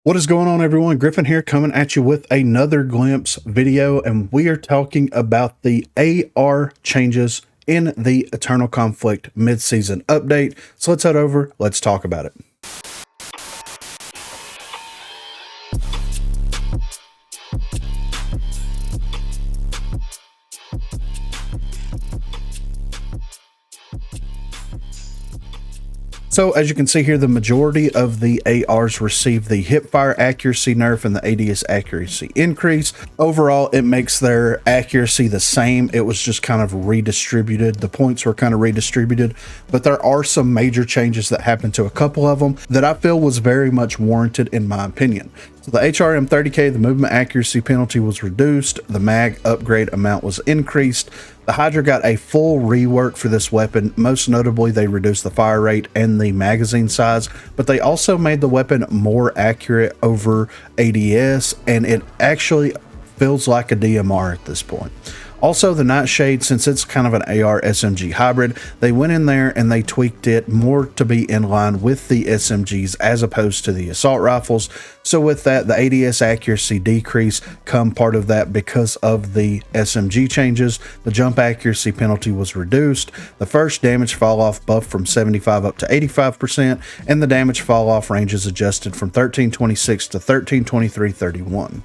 What is going on, everyone? Griffin here, coming at you with another glimpse video, and we are talking about the AR changes in the Eternal Conflict mid-season update. So let's head over, let's talk about it. So as you can see here, the majority of the ARs received the hipfire accuracy nerf and the ADS accuracy increase. Overall, it makes their accuracy the same. It was just kind of redistributed. The points were kind of redistributed, but there are some major changes that happened to a couple of them that I feel was very much warranted in my opinion. So the HRM 30K, the movement accuracy penalty was reduced. The mag upgrade amount was increased. The Hydra got a full rework for this weapon. Most notably, they reduced the fire rate and the magazine size, but they also made the weapon more accurate over ADS, and it actually feels like a DMR at this point. Also, the Nightshade, since it's kind of an AR SMG hybrid, they went in there and they tweaked it more to be in line with the SMGs as opposed to the assault rifles. So with that, the ADS accuracy decrease come part of that because of the SMG changes. The jump accuracy penalty was reduced. The first damage fall off buffed from 75 up to 85%, and the damage fall off range is adjusted from 1326 to 1323.31.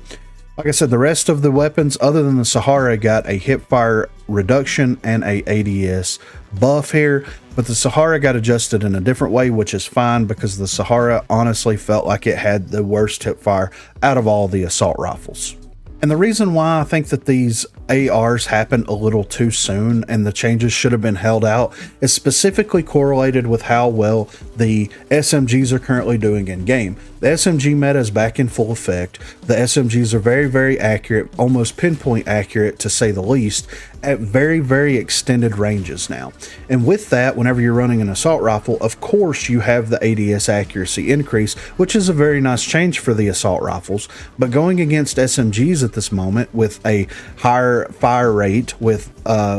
Like I said, the rest of the weapons, other than the Sahara, got a hipfire reduction and a ADS buff here, but the Sahara got adjusted in a different way, which is fine because the Sahara honestly felt like it had the worst hipfire out of all the assault rifles. And the reason why I think that these ARs happened a little too soon and the changes should have been held out is specifically correlated with how well the SMGs are currently doing in game. The SMG meta is back in full effect. The SMGs are very, very accurate, almost pinpoint accurate to say the least, at very, very extended ranges now. And with that, whenever you're running an assault rifle, of course you have the ADS accuracy increase, which is a very nice change for the assault rifles. But going against SMGs at this moment with a higher fire rate, with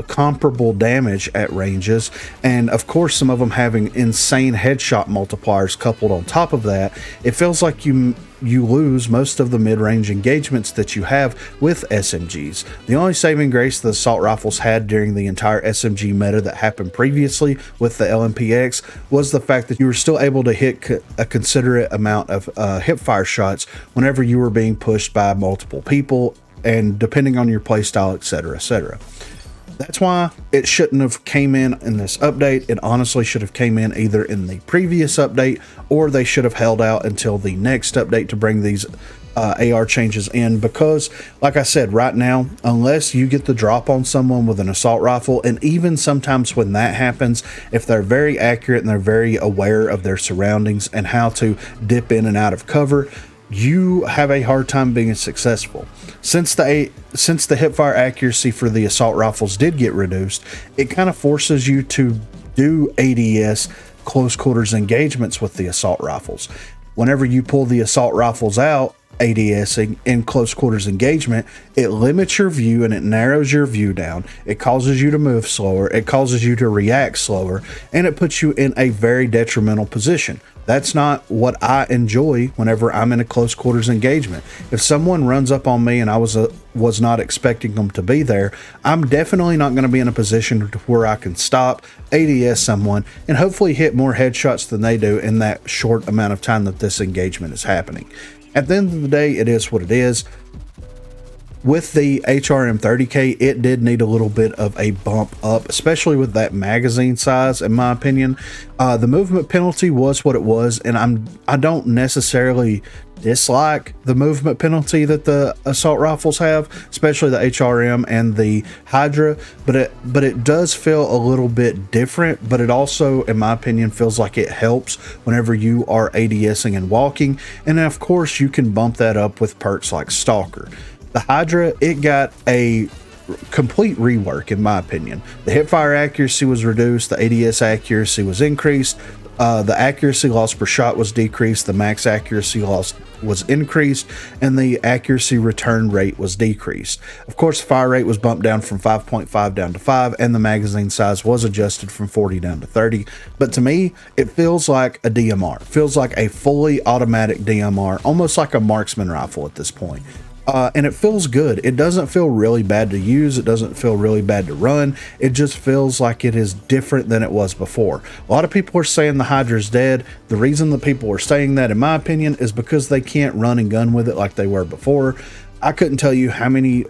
comparable damage at ranges, and of course some of them having insane headshot multipliers coupled on top of that, it feels like you lose most of the mid-range engagements that you have with SMGs. The only saving grace the assault rifles had during the entire SMG meta that happened previously with the LMPX was the fact that you were still able to hit a considerate amount of hipfire shots whenever you were being pushed by multiple people, and depending on your playstyle, etc., etc. That's why it shouldn't have came in this update. It honestly should have came in either in the previous update, or they should have held out until the next update to bring these AR changes in, because like I said, right now, unless you get the drop on someone with an assault rifle, and even sometimes when that happens, if they're very accurate and they're very aware of their surroundings and how to dip in and out of cover, you have a hard time being successful. Since the hipfire accuracy for the assault rifles did get reduced, it kind of forces you to do ADS close quarters engagements with the assault rifles. Whenever you pull the assault rifles out, ADSing in close quarters engagement, it limits your view and it narrows your view down. It causes you to move slower, it causes you to react slower, and it puts you in a very detrimental position. That's not what I enjoy whenever I'm in a close quarters engagement. If someone runs up on me and I was not expecting them to be there, I'm definitely not going to be in a position where I can stop, ADS someone, and hopefully hit more headshots than they do in that short amount of time that this engagement is happening. At the end of the day, it is what it is. With the HRM 30K, it did need a little bit of a bump up, especially with that magazine size, in my opinion. The movement penalty was what it was, and I don't necessarily dislike the movement penalty that the assault rifles have, especially the HRM and the Hydra, but it does feel a little bit different. But it also, in my opinion, feels like it helps whenever you are ADSing and walking, and then of course you can bump that up with perks like Stalker. The Hydra, it got a complete rework in my opinion. The hipfire accuracy was reduced, the ADS accuracy was increased, The accuracy loss per shot was decreased, the max accuracy loss was increased, and the accuracy return rate was decreased. Of course, fire rate was bumped down from 5.5 down to 5, and the magazine size was adjusted from 40 down to 30. But to me, it feels like a DMR. It feels like a fully automatic DMR, almost like a marksman rifle at this point. And it feels good. It doesn't feel really bad to use. It doesn't feel really bad to run. It just feels like it is different than it was before. A lot of people are saying the Hydra is dead. The reason the people are saying that, in my opinion, is because they can't run and gun with it like they were before. I couldn't tell you how many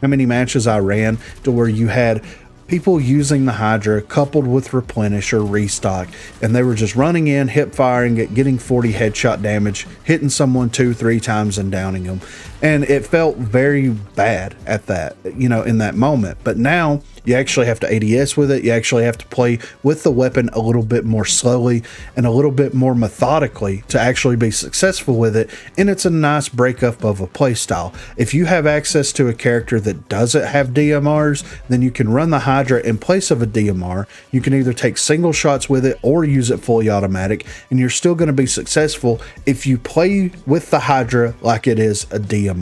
matches I ran to where you had people using the Hydra coupled with replenish or restock, and they were just running in, hip firing, getting 40 headshot damage, hitting someone 2-3 times and downing them. And it felt very bad at that, you know, in that moment. But now you actually have to ADS with it. You actually have to play with the weapon a little bit more slowly and a little bit more methodically to actually be successful with it. And it's a nice breakup of a play style. If you have access to a character that doesn't have DMRs, then you can run the Hydra in place of a DMR. You can either take single shots with it or use it fully automatic, and you're still going to be successful if you play with the Hydra like it is a DMR.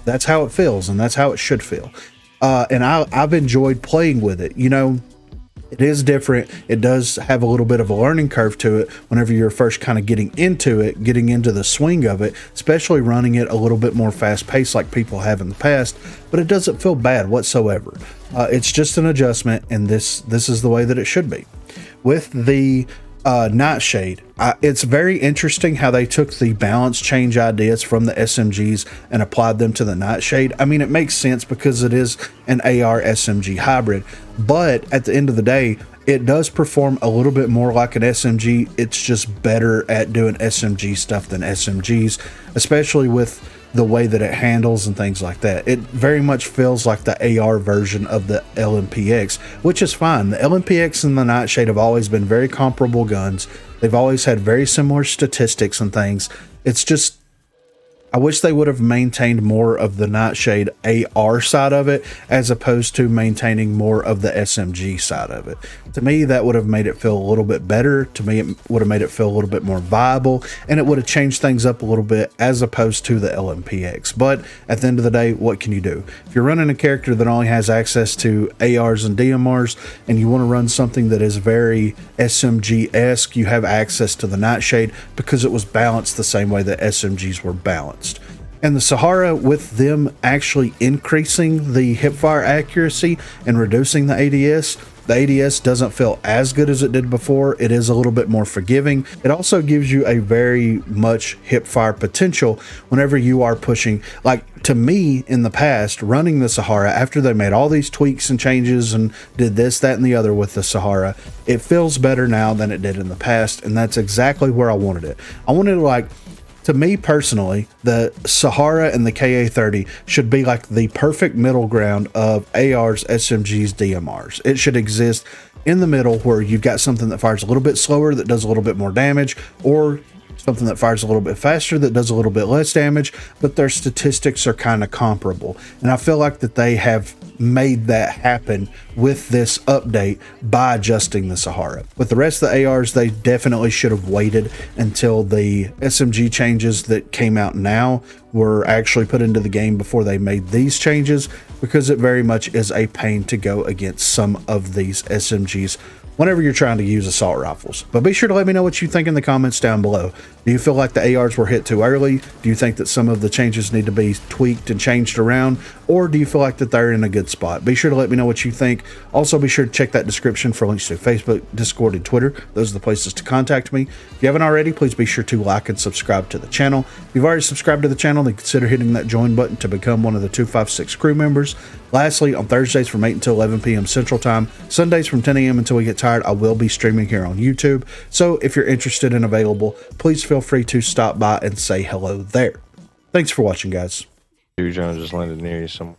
That's how it feels, and that's how it should feel. And I've enjoyed playing with it. You know, it is different. It does have a little bit of a learning curve to it whenever you're first kind of getting into it, getting into the swing of it, especially running it a little bit more fast paced like people have in the past, but it doesn't feel bad whatsoever. It's just an adjustment, and this is the way that it should be. With the Nightshade, it's very interesting how they took the balance change ideas from the SMGs and applied them to the Nightshade. I mean, it makes sense because it is an AR SMG hybrid, but at the end of the day, it does perform a little bit more like an SMG. It's just better at doing SMG stuff than SMGs, especially with the way that it handles and things like that. It very much feels like the AR version of the LMPX, which is fine. The LMPX and the Nightshade have always been very comparable guns. They've always had very similar statistics and things. It's just, I wish they would have maintained more of the Nightshade AR side of it as opposed to maintaining more of the SMG side of it. To me, that would have made it feel a little bit better. To me, it would have made it feel a little bit more viable, and it would have changed things up a little bit as opposed to the LMPX. But at the end of the day, what can you do? If you're running a character that only has access to ARs and DMRs, and you want to run something that is very SMG-esque, you have access to the Nightshade because it was balanced the same way that SMGs were balanced. And the Sahara, with them actually increasing the hipfire accuracy and reducing the ADS doesn't feel as good as it did before. It is a little bit more forgiving. It also gives you a very much hipfire potential whenever you are pushing. Like, to me, in the past, running the Sahara, after they made all these tweaks and changes and did this, that, and the other with the Sahara, it feels better now than it did in the past, and that's exactly where I wanted it. I wanted to, like, to me personally, the Sahara and the KA-30 should be like the perfect middle ground of ARs, SMGs, DMRs. It should exist in the middle where you've got something that fires a little bit slower that does a little bit more damage, or something that fires a little bit faster that does a little bit less damage, but their statistics are kind of comparable. And I feel like that they have made that happen with this update by adjusting the Sahara. With the rest of the ARs, they definitely should have waited until the SMG changes that came out now were actually put into the game before they made these changes, because it very much is a pain to go against some of these SMGs whenever you're trying to use assault rifles. But be sure to let me know what you think in the comments down below. Do you feel like the ARs were hit too early? Do you think that some of the changes need to be tweaked and changed around? Or do you feel like that they're in a good spot? Be sure to let me know what you think. Also, be sure to check that description for links to Facebook, Discord, and Twitter. Those are the places to contact me. If you haven't already, please be sure to like and subscribe to the channel. If you've already subscribed to the channel, then consider hitting that join button to become one of the 256 crew members. Lastly, on Thursdays from 8 until 11 p.m. Central Time, Sundays from 10 a.m. until we get tired, I will be streaming here on YouTube. So if you're interested and available, please feel free to stop by and say hello there. Thanks for watching, guys. Dude, John just landed near you somewhere.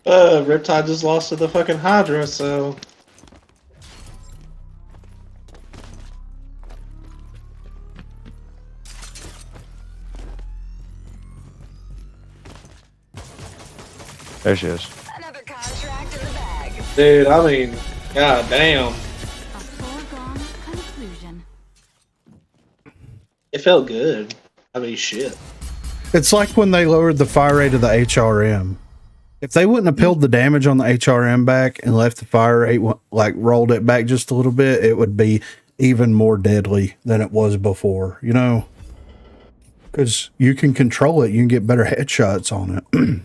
Riptide just lost to the fucking Hydra, so... There she is. Another card. Dude, I mean, god damn. A foregone conclusion. It felt good. I mean, shit. It's like when they lowered the fire rate of the HRM. If they wouldn't have peeled the damage on the HRM back and left the fire rate, like rolled it back just a little bit, it would be even more deadly than it was before, you know? Because you can control it. You can get better headshots on it.